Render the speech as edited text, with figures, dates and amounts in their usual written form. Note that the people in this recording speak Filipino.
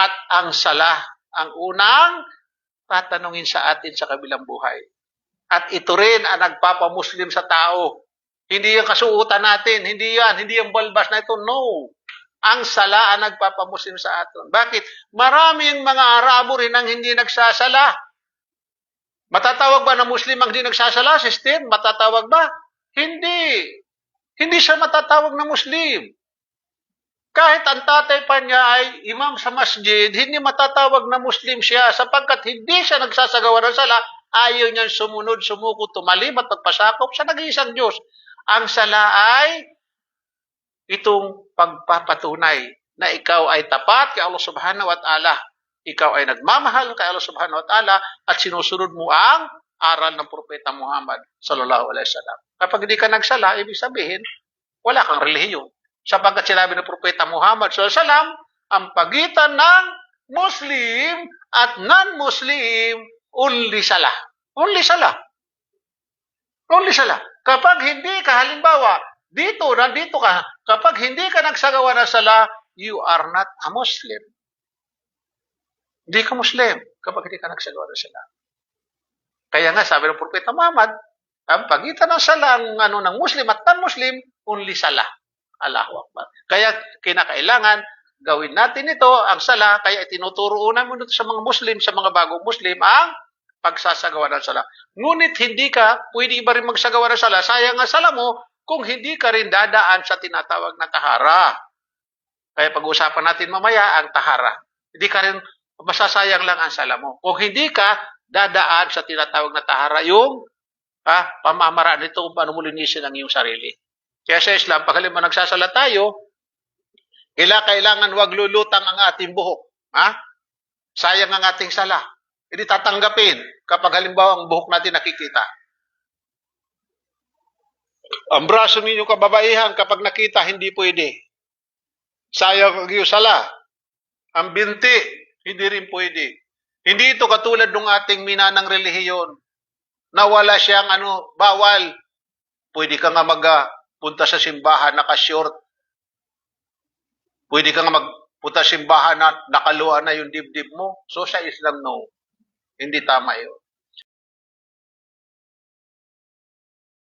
at ang sala ang unang tatanungin sa atin sa kabilang buhay. At ito rin ang nagpapamuslim sa tao. Hindi yung kasuutan natin, hindi yung balbas na ito, no. Ang sala ang nagpapamuslim sa atin. Bakit? Maraming mga Arabo rin ang hindi nagsasala. Matatawag ba na Muslim ang hindi nagsasala, sister? Matatawag ba? Hindi. Hindi siya matatawag na Muslim. Kahit ang tatay pa niya ay imam sa masjid, hindi matatawag na Muslim siya sapagkat hindi siya nagsasagawa ng sala, ayaw niyang sumunod, sumuko, tumalim at magpasakop sa nag-iisang Diyos. Ang sala ay itong pagpapatunay na ikaw ay tapat kay Allah subhanahu wa ta'ala. Ikaw ay nagmamahal kay Allah subhanahu wa ta'ala at sinusunod mo ang aral ng Propeta Muhammad sallallahu alaihi wasallam. Kapag hindi ka nagsala, ibig sabihin, wala kang relihiyon. Sapagkat sinabi ng Propeta Muhammad sallallahu alaihi wasallam, ang pagitan ng Muslim at non-Muslim, only sala. Only sala. Only sala. Kapag hindi ka, halimbawa, nandito ka, kapag hindi ka nagsagawa ng sala, you are not a Muslim. Hindi ka Muslim kapag hindi ka nagsagawa ng sala. Kaya nga, sabi ng Propeta Muhammad, ang pagitan ng sala ng Muslim at non-Muslim, only sala. Allahu Akbar. Kaya kinakailangan gawin natin ito, ang sala, kaya itinuturo namin ito sa mga Muslim, sa mga bagong Muslim, ang pagsasagawa ng sala. Ngunit hindi ka, pwede iba rin magsagawa ng sala, sayang ang sala mo kung hindi ka rin dadaan sa tinatawag na tahara. Kaya pag-uusapan natin mamaya ang tahara. Hindi ka rin, masasayang lang ang sala mo. Kung hindi ka dadaan sa tinatawag na tahara, yung pamamaraan nito kung paano mo linisin ang iyong sarili. Kaya sa Islam, pag halimbawa nagsasala tayo, kailangan wag lulutang ang ating buhok. Sayang ang ating sala. Hindi tatanggapin kapag halimbawa ang buhok natin nakikita. Ang braso ninyo kababaihan kapag nakita, hindi pwede. Sayang ang iyong sala. Ang binti, hindi rin pwede. Hindi ito katulad ng ating minanang relihiyon na wala siyang bawal. Pwede ka nga magpunta sa simbahan naka-short. Pwede ka nga magpunta sa simbahan na nakaluha na yung dibdib mo. So sa Islam, no. Hindi tama yun.